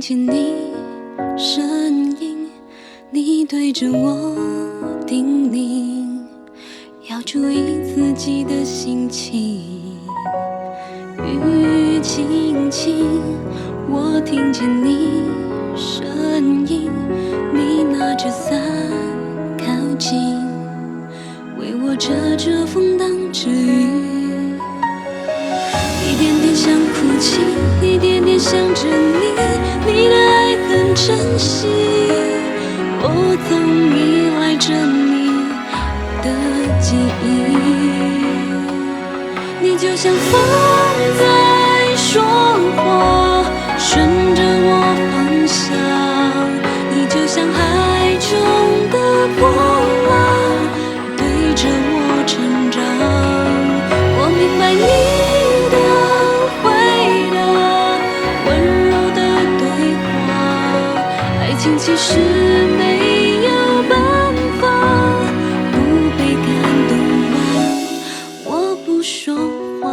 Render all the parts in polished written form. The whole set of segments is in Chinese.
听见你声音，你对着我叮咛，要注意自己的心情。雨轻轻，我听见你声音，你拿着伞靠近，为我遮着风挡着雨。一点点想哭泣，一点点想着你，你的爱很珍惜，我总依赖着你的记忆。你就像风在说话，顺着我方向，你就像海中的波浪，对着我成长。我明白你的回答，温柔的对话，爱情其实没有办法不被感动吗？我不说谎。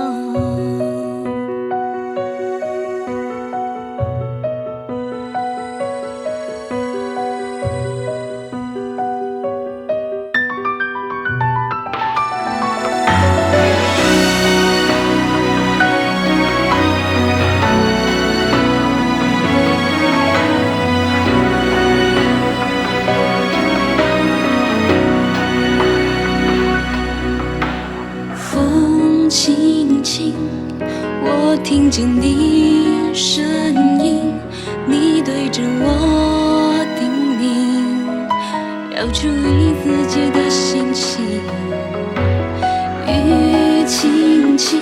风轻轻，我听见你声音，你对着我叮咛，要注意自己的心情。雨轻轻，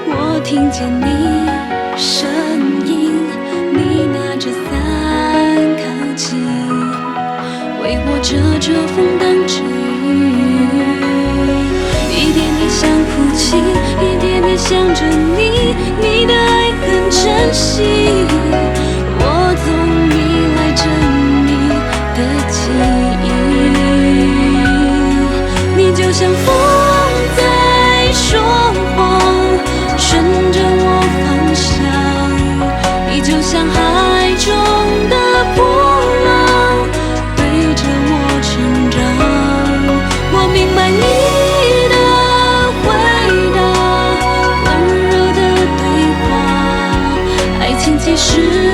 我听见你声音，你拿着伞靠近，为我遮着风挡着雨。一点点想哭泣，一点点想着你，你的爱很珍惜，我总依赖着你的记忆。你就像风在说谎，顺着我方向，你就像海中的波浪，对着我成长。我明白你其实